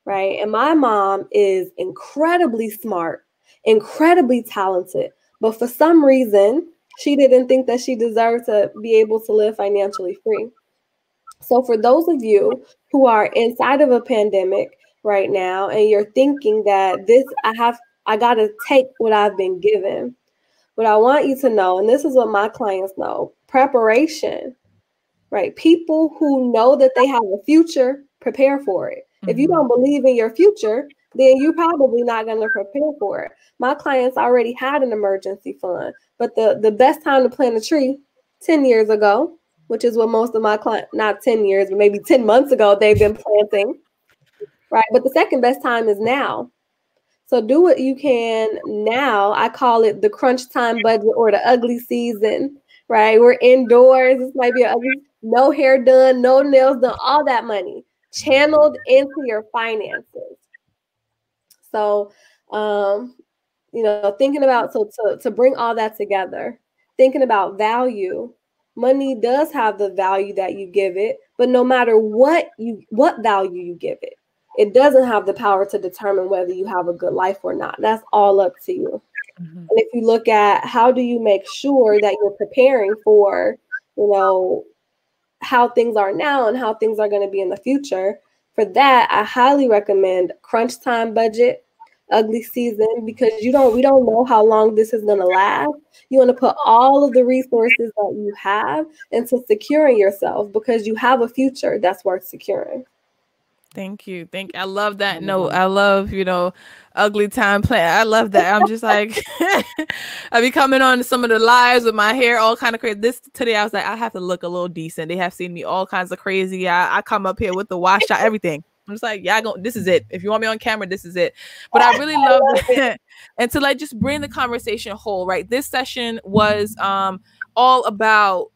[SPEAKER 4] right? And my mom is incredibly smart, incredibly talented, but for some reason, she didn't think that she deserved to be able to live financially free. So for those of you who are inside of a pandemic right now, and you're thinking that I got to take what I've been given, what I want you to know, and this is what my clients know, preparation, right? People who know that they have a future, prepare for it. Mm-hmm. If you don't believe in your future, then you're probably not going to prepare for it. My clients already had an emergency fund, but the best time to plant a tree 10 years ago, which is what most of my clients, not 10 years, but maybe 10 months ago, they've been planting, right? But the second best time is now. So do what you can now. I call it the crunch time budget or the ugly season, right? We're indoors. This might be no hair done, no nails done, all that money channeled into your finances. So, thinking about, to bring all that together, thinking about value, money does have the value that you give it, but no matter what value you give it, it doesn't have the power to determine whether you have a good life or not. That's all up to you.
[SPEAKER 1] Mm-hmm.
[SPEAKER 4] And if you look at how do you make sure that you're preparing for, you know, how things are now and how things are going to be in the future, for that, I highly recommend crunch time budget, ugly season, because we don't know how long this is going to last. You want to put all of the resources that you have into securing yourself because you have a future that's worth securing.
[SPEAKER 1] Thank you. I love that note. I love, ugly time plan. I love that. I'm just like, I be coming on some of the lives with my hair all kind of crazy. Today I was like, I have to look a little decent. They have seen me all kinds of crazy. I come up here with the wash out, everything. I'm just like, yeah, this is it. If you want me on camera, this is it. But I really love that. And to like just bring the conversation whole, right? This session was all about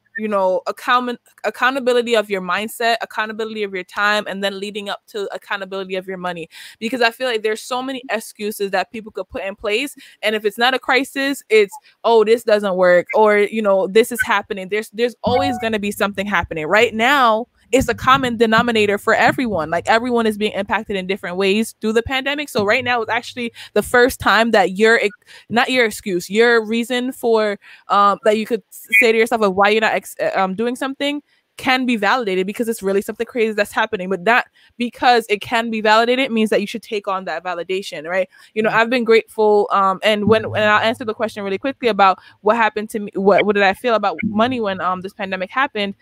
[SPEAKER 1] accountability of your mindset, accountability of your time, and then leading up to accountability of your money. Because I feel like there's so many excuses that people could put in place. And if it's not a crisis, it's, oh, this doesn't work, or, this is happening. There's always going to be something happening. Right now, it's a common denominator for everyone. Like everyone is being impacted in different ways through the pandemic. So right now is actually the first time that not your excuse, your reason for that you could say to yourself of why you're not doing something can be validated, because it's really something crazy that's happening. But that, because it can be validated, means that you should take on that validation, right? I've been grateful. And when I'll answer the question really quickly about what happened to me, what did I feel about money when this pandemic happened?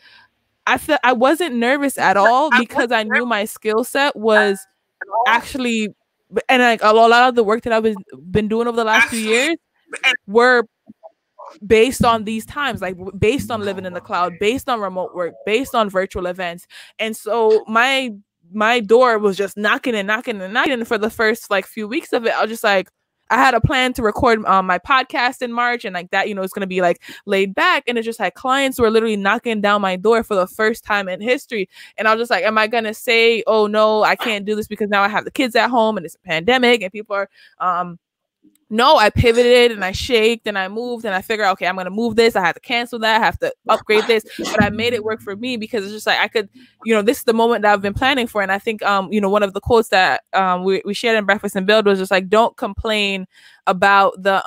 [SPEAKER 1] I wasn't nervous at all, because I knew my skill set was actually, and like a lot of the work that I've been doing over the last few years were based on these times, like based on living in the cloud, based on remote work, based on virtual events. And so my door was just knocking and knocking and knocking for the first like few weeks of it. I was just like, I had a plan to record my podcast in March, and like that, it's going to be like laid back. And it's just like clients were literally knocking down my door for the first time in history. And I was just like, am I going to say, oh no, I can't do this because now I have the kids at home and it's a pandemic and people are, no, I pivoted and I shaked and I moved and I figured, okay, I'm going to move this. I have to cancel that. I have to upgrade this. But I made it work for me, because it's just like I could, this is the moment that I've been planning for. And I think, one of the quotes that we shared in Breakfast and Build was just like, don't complain about the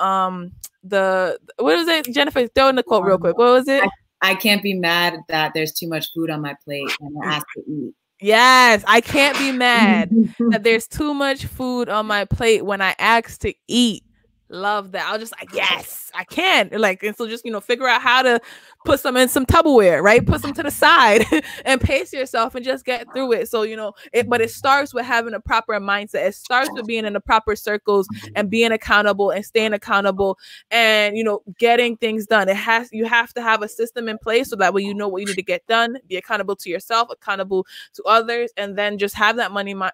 [SPEAKER 1] what was it? Jennifer, throw in the quote real quick. What was it?
[SPEAKER 3] I can't be mad that there's too much food on my plate and I ask to eat.
[SPEAKER 1] Yes, I can't be mad that there's too much food on my plate when I ask to eat. Love that. I was just like, yes, I can. Like, and so just, figure out how to put some in some Tupperware, right? Put some to the side and pace yourself and just get through it. So, but it starts with having a proper mindset. It starts with being in the proper circles and being accountable and staying accountable and, getting things done. You have to have a system in place so that way you know what you need to get done, be accountable to yourself, accountable to others, and then just have that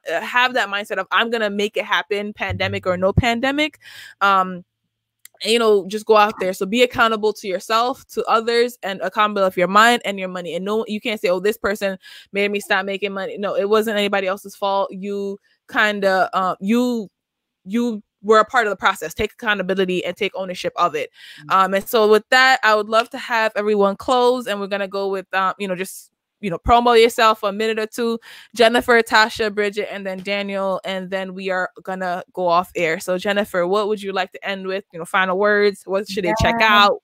[SPEAKER 1] have that mindset of, I'm going to make it happen, pandemic or no pandemic. Just go out there. So be accountable to yourself, to others, and accountable of your mind and your money. And no, you can't say, oh, this person made me stop making money. No, it wasn't anybody else's fault. You kind of, you were a part of the process. Take accountability and take ownership of it. And so with that, I would love to have everyone close, and we're going to go with, just promo yourself for a minute or two. Jennifer, Tasha, Bridget, and then Daniel, and then we are gonna go off air. So Jennifer, what would you like to end with? Final words. What should they check out?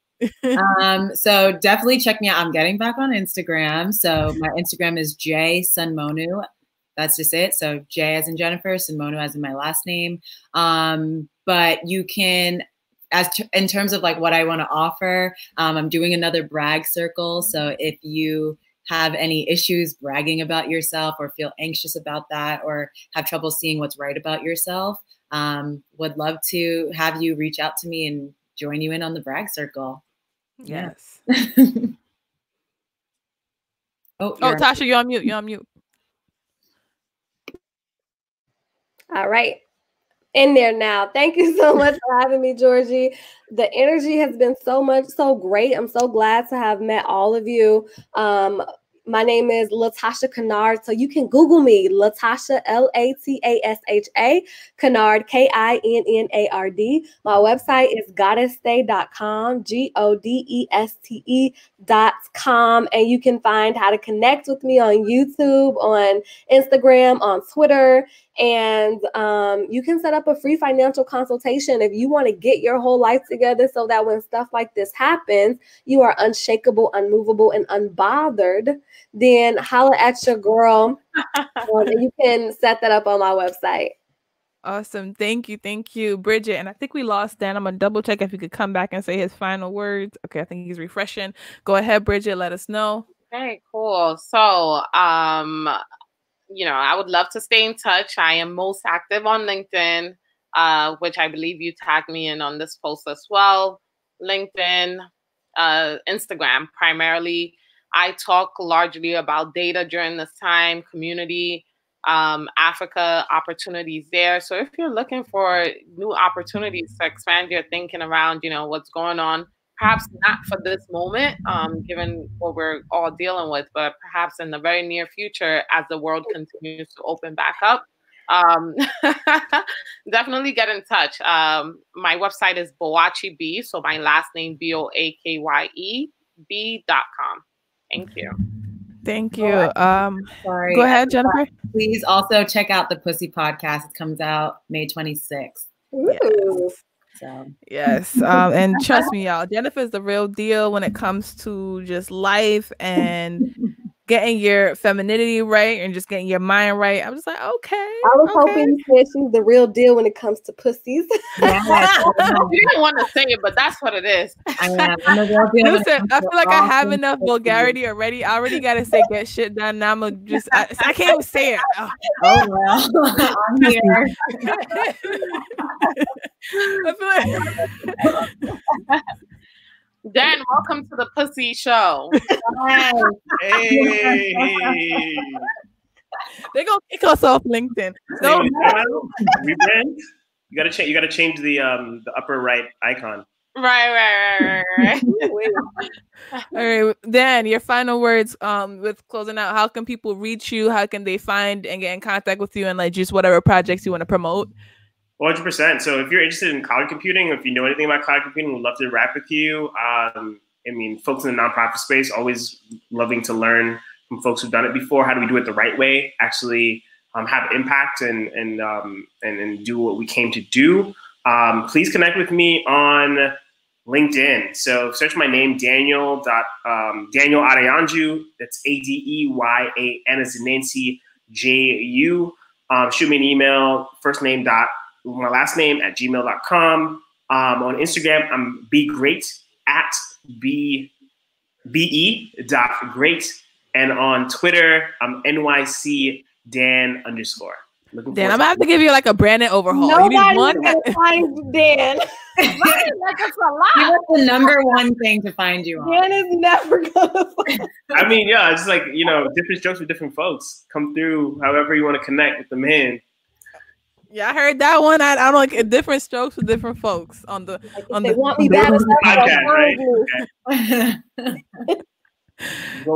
[SPEAKER 3] So definitely check me out. I'm getting back on Instagram. So my Instagram is J Sunmonu. That's just it. So J as in Jennifer, Sunmonu as in my last name. But you can, in terms of like what I want to offer, I'm doing another brag circle. So if you have any issues bragging about yourself or feel anxious about that or have trouble seeing what's right about yourself, would love to have you reach out to me and join you in on the brag circle.
[SPEAKER 1] Yes.
[SPEAKER 3] Yeah.
[SPEAKER 1] Oh, Tasha, you're on mute. You're on mute.
[SPEAKER 4] All right. In there now. Thank you so much for having me, Georgie. The energy has been so great. I'm so glad to have met all of you. My name is Tasha Kinnard. So you can Google me, Tasha, Latasha, Kinnard, Kinnard. My website is goddessstay.com, GODESTE.com. And you can find how to connect with me on YouTube, on Instagram, on Twitter. And you can set up a free financial consultation if you want to get your whole life together so that when stuff like this happens, you are unshakable, unmovable, and unbothered. Then holla at your girl. And you can set that up on my website.
[SPEAKER 1] Awesome. Thank you, Bridget. And I think we lost Dan. I'm gonna double check if he could come back and say his final words. Okay, I think he's refreshing. Go ahead, Bridget. Let us know.
[SPEAKER 2] Okay, cool. So, you know, I would love to stay in touch. I am most active on LinkedIn, which I believe you tagged me in on this post as well. LinkedIn, Instagram, primarily. I talk largely about data during this time, community, Africa, opportunities there. So if you're looking for new opportunities to expand your thinking around, you know, what's going on, perhaps not for this moment, given what we're all dealing with, but perhaps in the very near future, as the world continues to open back up, definitely get in touch. My website is Boakye B, so my last name, BOAKYE, B.com. Thank you.
[SPEAKER 1] Thank you. Sorry. Go ahead, Jennifer.
[SPEAKER 3] Please also check out the Pussy Podcast. It comes out May 26th.
[SPEAKER 1] Yes. Yes. And trust me, y'all, Jennifer is the real deal when it comes to just life and getting your femininity right and just getting your mind right. I'm just like, okay.
[SPEAKER 4] I was hoping you said she's the real deal when it comes to pussies.
[SPEAKER 2] You didn't want to say it, but that's what it is.
[SPEAKER 1] I'm the real deal. Listen, I feel like I have enough vulgarity already. I already gotta say get shit done. Now I'm gonna just I can't even say it.
[SPEAKER 3] Oh well. I'm here.
[SPEAKER 2] I feel like Dan, welcome to the Pussy Show.
[SPEAKER 5] Hey.
[SPEAKER 1] They're gonna kick us off LinkedIn. So
[SPEAKER 5] rebrand. You gotta change the upper right icon.
[SPEAKER 2] Right.
[SPEAKER 1] All right, Dan, your final words with closing out. How can people reach you? How can they find and get in contact with you and like just whatever projects you want to promote?
[SPEAKER 5] 100%. So if you're interested in cloud computing, if you know anything about cloud computing, we'd love to rap with you. I mean, folks in the nonprofit space, always loving to learn from folks who've done it before. How do we do it the right way? Actually have impact and do what we came to do. Please connect with me on LinkedIn. So search my name, Daniel Adeyanju. That's Adeyan as in Nancy, Ju. Shoot me an email, first name dot my last name @gmail.com. On Instagram, I'm begreat at be.great. And on Twitter, I'm NYC Dan _.
[SPEAKER 1] Dan, I'm gonna have to give you like a branded overhaul.
[SPEAKER 4] Nobody's gonna find Dan.
[SPEAKER 2] Like it's a lot.
[SPEAKER 3] That's the number one thing to find you on.
[SPEAKER 4] Dan is never gonna find.
[SPEAKER 5] I mean, yeah, it's like, you know, different strokes for different folks. Come through however you want to connect with the man.
[SPEAKER 1] Yeah, I heard that one. I don't like different strokes for different folks on the
[SPEAKER 4] they want me bad as
[SPEAKER 5] right?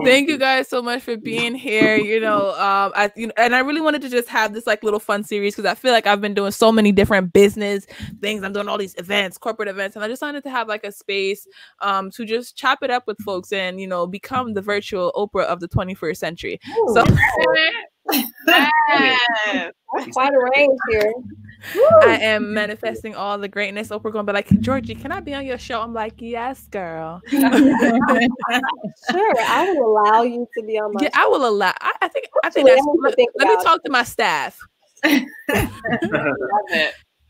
[SPEAKER 1] Thank you guys so much for being here. And I really wanted to just have this like little fun series because I feel like I've been doing so many different business things. I'm doing all these events, corporate events, and I just wanted to have like a space to just chop it up with folks and become the virtual Oprah of the 21st century.
[SPEAKER 4] Ooh.
[SPEAKER 1] So
[SPEAKER 4] that's quite a range here.
[SPEAKER 1] I am manifesting all the greatness. Oprah gonna be like, Georgie, can I be on your show? I'm like, yes, girl.
[SPEAKER 4] Sure, I will allow you to be on my show.
[SPEAKER 1] I will allow. I think that's. Let me talk to my staff.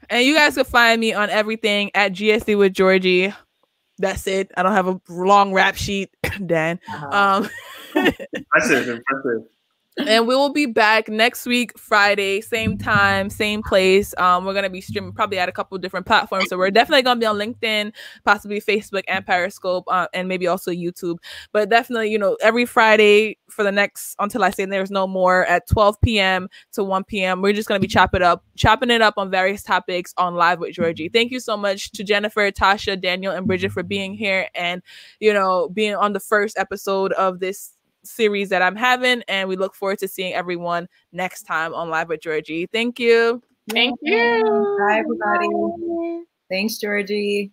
[SPEAKER 1] And you guys can find me on everything at GSD with Georgie. That's it. I don't have a long rap sheet, Dan.
[SPEAKER 5] Impressive.
[SPEAKER 1] And we will be back next week, Friday, same time, same place. We're going to be streaming probably at a couple different platforms. So we're definitely going to be on LinkedIn, possibly Facebook and Periscope, and maybe also YouTube. But definitely, every Friday for the next, until I say there's no more, at 12 p.m. to 1 p.m. We're just going to be chopping it up on various topics on Live with Georgie. Thank you so much to Jennifer, Tasha, Daniel, and Bridget for being here and, being on the first episode of this series that I'm having, and we look forward to seeing everyone next time on Live with Georgie. Thank you.
[SPEAKER 2] Thank you.
[SPEAKER 3] Bye, everybody. Thanks, Georgie.